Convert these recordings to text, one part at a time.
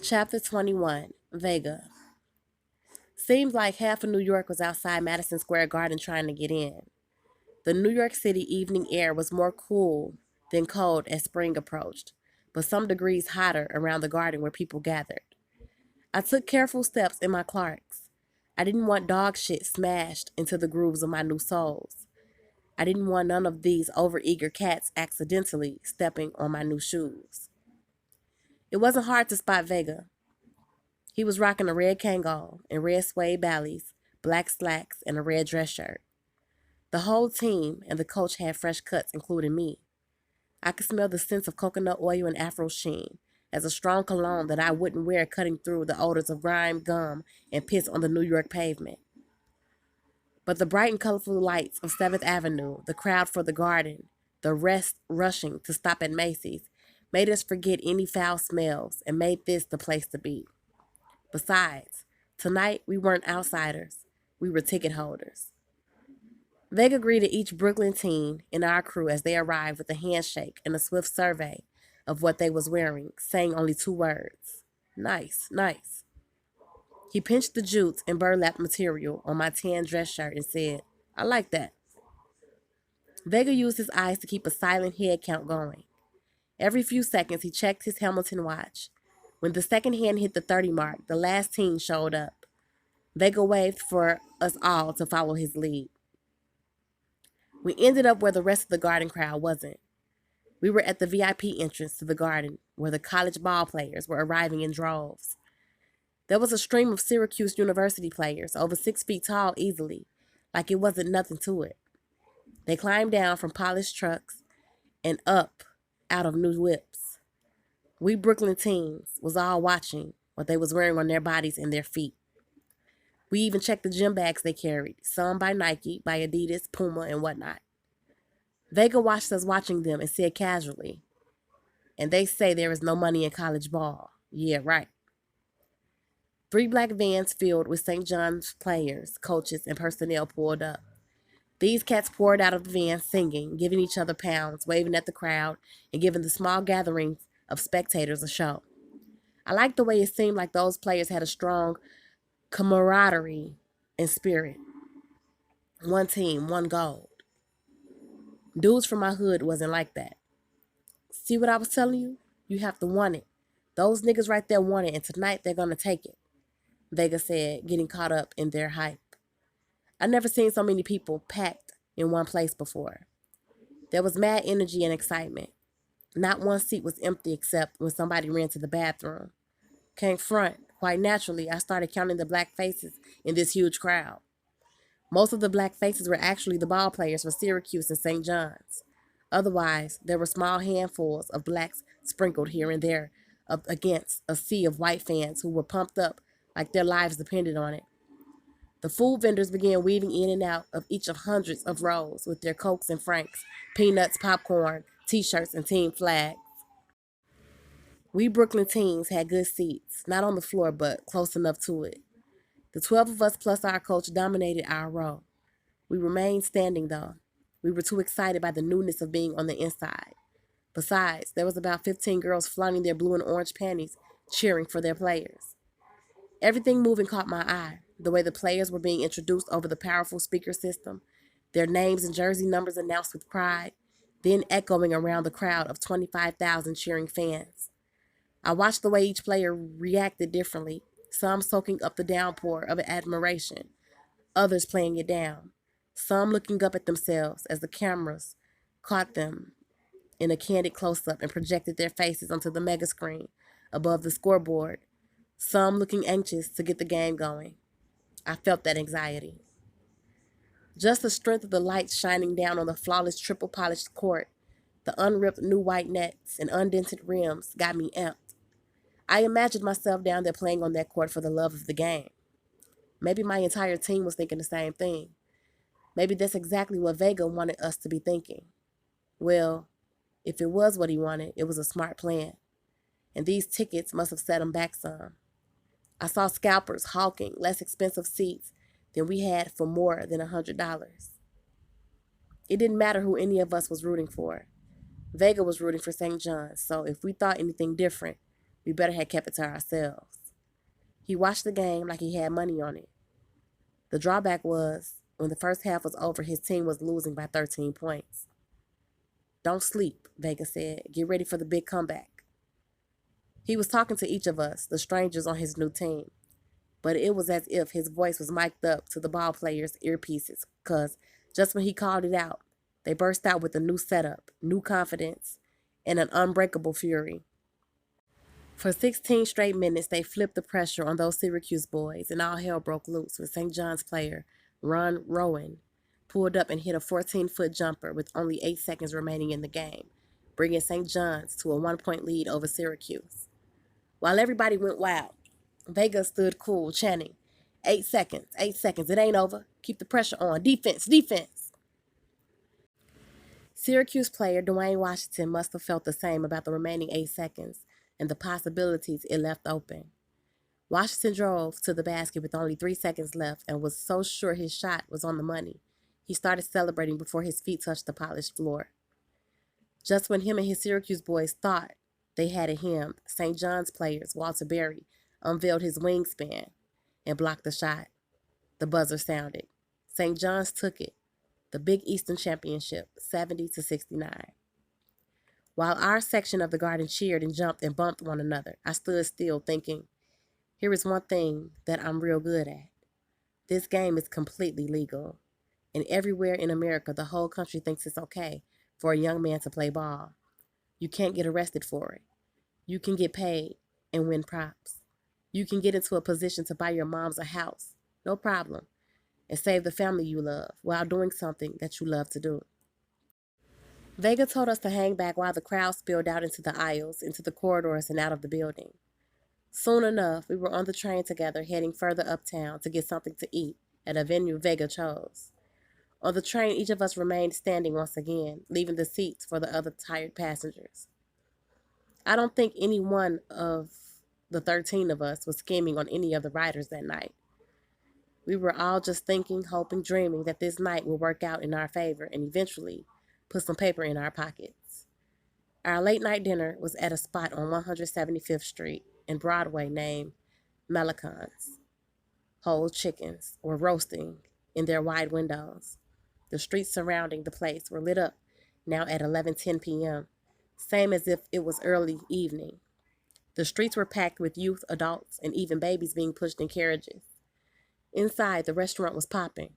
Chapter 21, VEGA. Seems like half of New York was outside Madison Square Garden trying to get in. The New York City evening air was more cool than cold as spring approached, but some degrees hotter around the garden where people gathered. I took careful steps in my Clarks. I didn't want dog shit smashed into the grooves of my new soles. I didn't want none of these overeager cats accidentally stepping on my new shoes. It wasn't hard to spot Vega. He was rocking a red Kangol and red suede ballies, black slacks, and a red dress shirt. The whole team and the coach had fresh cuts, including me. I could smell the scents of coconut oil and Afro sheen, as a strong cologne that I wouldn't wear cutting through the odors of grime, gum, and piss on the New York pavement. But the bright and colorful lights of 7th Avenue, the crowd for the garden, the rest rushing to stop at Macy's, made us forget any foul smells and made this the place to be. Besides, tonight we weren't outsiders, we were ticket holders. Vega greeted each Brooklyn teen in our crew as they arrived with a handshake and a swift survey of what they was wearing, saying only 2 words. Nice, nice. He pinched the jutes and burlap material on my tan dress shirt and said, I like that. Vega used his eyes to keep a silent head count going. Every few seconds, he checked his Hamilton watch. When the second hand hit the 30 mark, the last teen showed up. Vega waved for us all to follow his lead. We ended up where the rest of the garden crowd wasn't. We were at the VIP entrance to the garden, where the college ball players were arriving in droves. There was a stream of Syracuse University players, over 6 feet tall easily, like it wasn't nothing to it. They climbed down from polished trucks and up out of new whips. We Brooklyn teens was all watching what they was wearing on their bodies and their feet. We even checked the gym bags they carried, some by Nike, by Adidas, Puma, and whatnot. Vega watched us watching them and said casually, and they say there is no money in college ball. Yeah, right. 3 black vans filled with St. John's players, coaches, and personnel pulled up. These cats poured out of the van singing, giving each other pounds, waving at the crowd, and giving the small gatherings of spectators a show. I liked the way it seemed like those players had a strong camaraderie and spirit. One team, one goal. Dudes from my hood wasn't like that. See what I was telling you? You have to want it. Those niggas right there want it, and tonight they're gonna take it, Vega said, getting caught up in their hype. I never seen so many people packed in one place before. There was mad energy and excitement. Not one seat was empty except when somebody ran to the bathroom. Can't front. Quite naturally, I started counting the black faces in this huge crowd. Most of the black faces were actually the ball players for Syracuse and St. John's. Otherwise, there were small handfuls of blacks sprinkled here and there up against a sea of white fans who were pumped up like their lives depended on it. The food vendors began weaving in and out of each of hundreds of rows with their Cokes and Franks, peanuts, popcorn, t-shirts, and team flags. We Brooklyn teens had good seats, not on the floor, but close enough to it. The 12 of us plus our coach dominated our row. We remained standing, though. We were too excited by the newness of being on the inside. Besides, there was about 15 girls flaunting their blue and orange panties, cheering for their players. Everything moving caught my eye. The way the players were being introduced over the powerful speaker system, their names and jersey numbers announced with pride, then echoing around the crowd of 25,000 cheering fans. I watched the way each player reacted differently, some soaking up the downpour of admiration, others playing it down, some looking up at themselves as the cameras caught them in a candid close-up and projected their faces onto the mega screen above the scoreboard, some looking anxious to get the game going. I felt that anxiety. Just the strength of the lights shining down on the flawless triple-polished court, the unripped new white nets and undented rims got me amped. I imagined myself down there playing on that court for the love of the game. Maybe my entire team was thinking the same thing. Maybe that's exactly what Vega wanted us to be thinking. Well, if it was what he wanted, it was a smart plan. And these tickets must have set him back some. I saw scalpers hawking less expensive seats than we had for more than $100. It didn't matter who any of us was rooting for. Vega was rooting for St. John's, so if we thought anything different, We better have kept it to ourselves. He watched the game like he had money on it. The drawback was, when the first half was over, his team was losing by 13 points. Don't sleep, Vega said. Get ready for the big comeback. He was talking to each of us, the strangers on his new team. But it was as if his voice was mic'd up to the ball players' earpieces, because just when he called it out, they burst out with a new setup, new confidence, and an unbreakable fury. For 16 straight minutes, they flipped the pressure on those Syracuse boys, and all hell broke loose when St. John's player, Ron Rowan, pulled up and hit a 14-foot jumper with only 8 seconds remaining in the game, bringing St. John's to a 1-point lead over Syracuse. While everybody went wild, Vega stood cool, chanting, 8 seconds, 8 seconds, it ain't over. Keep the pressure on. Defense, defense. Syracuse player Dwayne Washington must have felt the same about the remaining 8 seconds and the possibilities it left open. Washington drove to the basket with only 3 seconds left and was so sure his shot was on the money, he started celebrating before his feet touched the polished floor. Just when him and his Syracuse boys thought they had it him, St. John's players, Walter Berry, unveiled his wingspan and blocked the shot. The buzzer sounded. St. John's took it, the Big Eastern Championship, 70-69. While our section of the Garden cheered and jumped and bumped one another, I stood still thinking, here is one thing that I'm real good at. This game is completely legal. And everywhere in America, the whole country thinks it's okay for a young man to play ball. You can't get arrested for it. You can get paid and win props. You can get into a position to buy your moms a house, no problem, and save the family you love while doing something that you love to do. Vega told us to hang back while the crowd spilled out into the aisles, into the corridors, and out of the building. Soon enough, we were on the train together, heading further uptown to get something to eat at a venue Vega chose. On the train, each of us remained standing once again, leaving the seats for the other tired passengers. I don't think any one of the 13 of us was scheming on any of the riders that night. We were all just thinking, hoping, dreaming that this night would work out in our favor and eventually put some paper in our pockets. Our late night dinner was at a spot on 175th Street and Broadway named Melicon's. Whole chickens were roasting in their wide windows. The streets surrounding the place were lit up now at 11:10 p.m., same as if it was early evening. The streets were packed with youth, adults, and even babies being pushed in carriages. Inside, the restaurant was popping.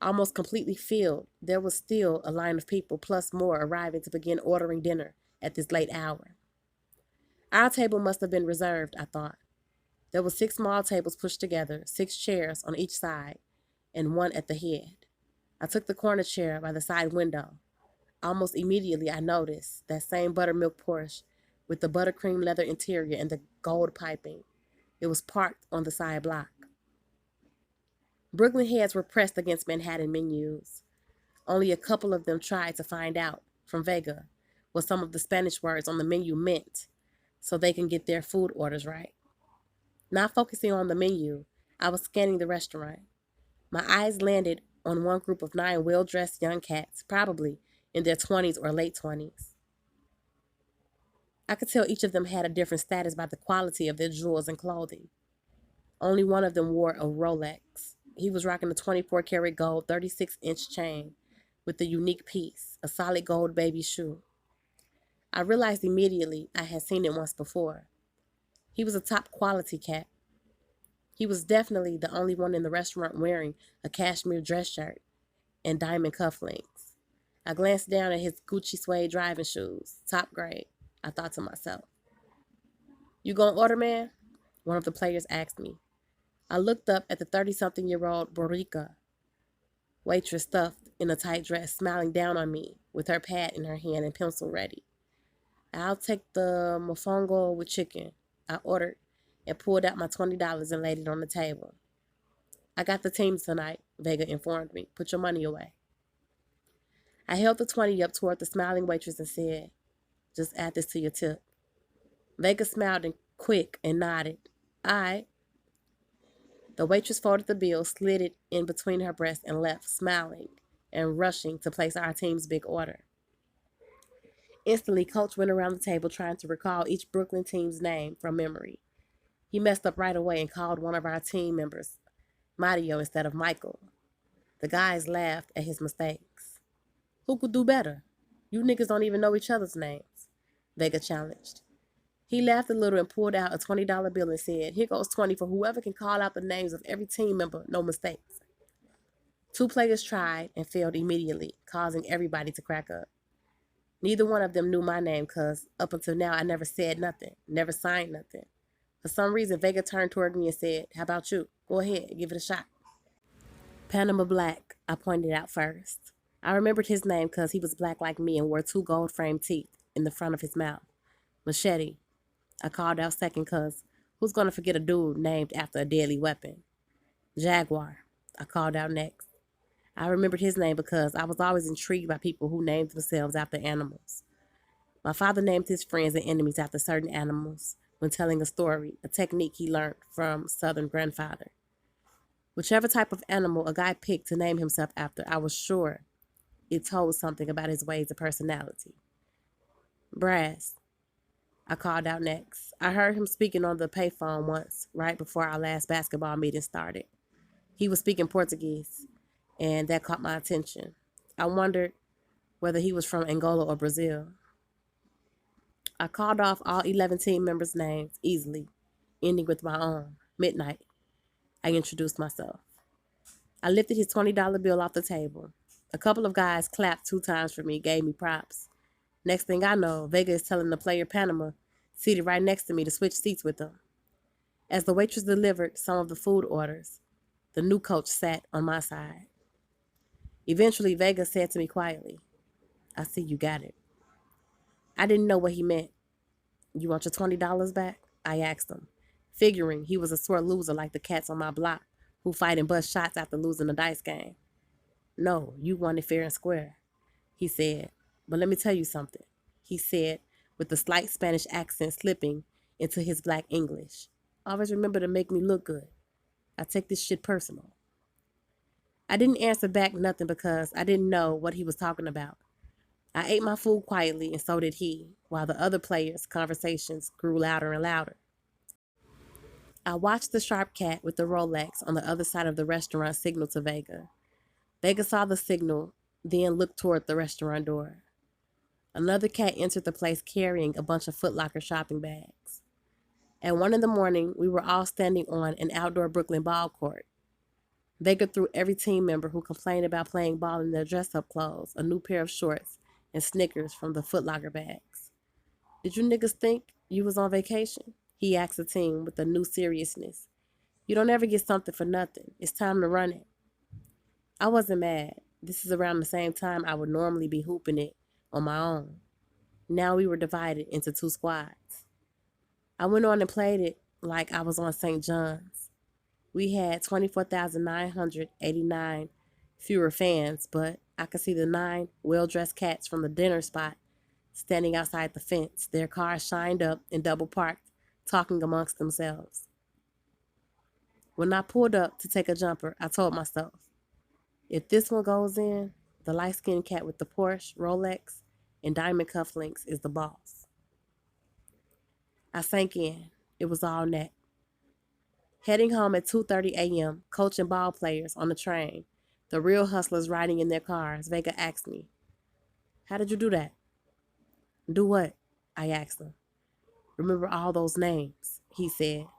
Almost completely filled, there was still a line of people plus more arriving to begin ordering dinner at this late hour. Our table must have been reserved, I thought. There were 6 small tables pushed together, 6 chairs on each side, and one at the head. I took the corner chair by the side window. Almost immediately, I noticed that same buttermilk Porsche with the buttercream leather interior and the gold piping. It was parked on the side block. Brooklyn heads were pressed against Manhattan menus. Only a couple of them tried to find out from Vega what some of the Spanish words on the menu meant so they can get their food orders right. Not focusing on the menu, I was scanning the restaurant. My eyes landed on one group of 9 well-dressed young cats, probably in their 20s or late 20s. I could tell each of them had a different status by the quality of their jewels and clothing. Only one of them wore a Rolex. He was rocking a 24-karat gold 36-inch chain with a unique piece, a solid gold baby shoe. I realized immediately I had seen it once before. He was a top-quality cat. He was definitely the only one in the restaurant wearing a cashmere dress shirt and diamond cufflinks. I glanced down at his Gucci suede driving shoes, top grade. I thought to myself, "You gonna order, man?" One of the players asked me. I looked up at the 30-something-year-old Boricua waitress stuffed in a tight dress, smiling down on me with her pad in her hand and pencil ready. "I'll take the mofongo with chicken," I ordered and pulled out my $20 and laid it on the table. "I got the team tonight," Vega informed me. "Put your money away." I held the 20 up toward the smiling waitress and said, "Just add this to your tip." Vega smiled and quick and nodded. "All right." The waitress folded the bill, slid it in between her breasts, and left, smiling and rushing to place our team's big order. Instantly, Coach went around the table trying to recall each Brooklyn team's name from memory. He messed up right away and called one of our team members Mario instead of Michael. The guys laughed at his mistakes. Who could do better? You niggas don't even know each other's names, Vega challenged. He laughed a little and pulled out a $20 bill and said, "Here goes 20 for whoever can call out the names of every team member, no mistakes." 2 players tried and failed immediately, causing everybody to crack up. Neither one of them knew my name because up until now I never said nothing, never signed nothing. For some reason, Vega turned toward me and said, "How about you? Go ahead, give it a shot." Panama Black, I pointed out first. I remembered his name because he was black like me and wore 2 gold-framed teeth in the front of his mouth. Machete, I called out second because who's going to forget a dude named after a deadly weapon? Jaguar, I called out next. I remembered his name because I was always intrigued by people who named themselves after animals. My father named his friends and enemies after certain animals when telling a story, a technique he learned from Southern grandfather. Whichever type of animal a guy picked to name himself after, I was sure it told something about his ways and personality. Brass, I called out next. I heard him speaking on the payphone once, right before our last basketball meeting started. He was speaking Portuguese, and that caught my attention. I wondered whether he was from Angola or Brazil. I called off all 11 team members' names easily, ending with my own, Midnight. I introduced myself. I lifted his $20 bill off the table. A couple of guys clapped 2 times for me, gave me props. Next thing I know, Vega is telling the player Panama, seated right next to me, to switch seats with him. As the waitress delivered some of the food orders, the new coach sat on my side. Eventually, Vega said to me quietly, "I see you got it." I didn't know what he meant. "You want your $20 back?" I asked him, figuring he was a sore loser like the cats on my block who fight and bust shots after losing a dice game. "No, you won it fair and square," he said. "But let me tell you something," he said, with the slight Spanish accent slipping into his black English. "Always remember to make me look good. I take this shit personal." I didn't answer back nothing because I didn't know what he was talking about. I ate my food quietly, and so did he, while the other players' conversations grew louder and louder. I watched the sharp cat with the Rolex on the other side of the restaurant signal to Vega. Vega saw the signal, then looked toward the restaurant door. Another cat entered the place carrying a bunch of Foot Locker shopping bags. At 1 in the morning, we were all standing on an outdoor Brooklyn ball court. Vega threw every team member who complained about playing ball in their dress-up clothes a new pair of shorts and Snickers from the Foot Locker bags. "Did you niggas think you was on vacation?" he asked the team with a new seriousness. "You don't ever get something for nothing. It's time to run it." I wasn't mad. This is around the same time I would normally be hooping it on my own. Now we were divided into 2 squads. I went on and played it like I was on St. John's. We had 24,989 fewer fans, but I could see the 9 well-dressed cats from the dinner spot standing outside the fence, their cars shined up and double parked, talking amongst themselves. When I pulled up to take a jumper, I told myself, if this one goes in, the light-skinned cat with the Porsche, Rolex, and diamond cufflinks is the boss. I sank in. It was all net. Heading home at 2:30 a.m., coaching ball players on the train, the real hustlers riding in their cars, Vega asked me, "How did you do that?" "Do what?" I asked him. "Remember all those names," he said.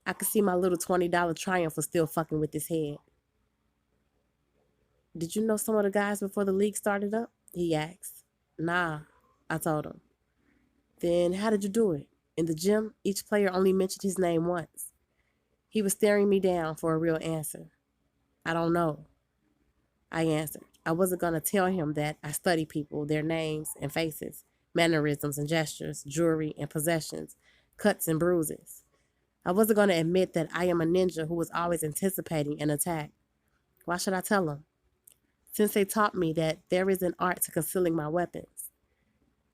I could see my little $20 Triumph was still fucking with his head. "Did you know some of the guys before the league started up?" he asked. "Nah," I told him. "Then how did you do it?" "In the gym, each player only mentioned his name once." He was staring me down for a real answer. "I don't know," I answered. I wasn't going to tell him that I study people, their names and faces, mannerisms and gestures, jewelry and possessions, cuts and bruises. I wasn't going to admit that I am a ninja who was always anticipating an attack. Why should I tell him? Since they taught me that there is an art to concealing my weapons.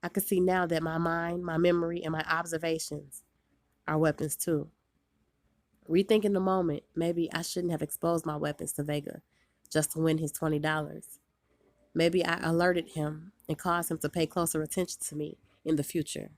I could see now that my mind, my memory, and my observations are weapons too. Rethinking the moment, maybe I shouldn't have exposed my weapons to Vega just to win his $20. Maybe I alerted him and caused him to pay closer attention to me in the future.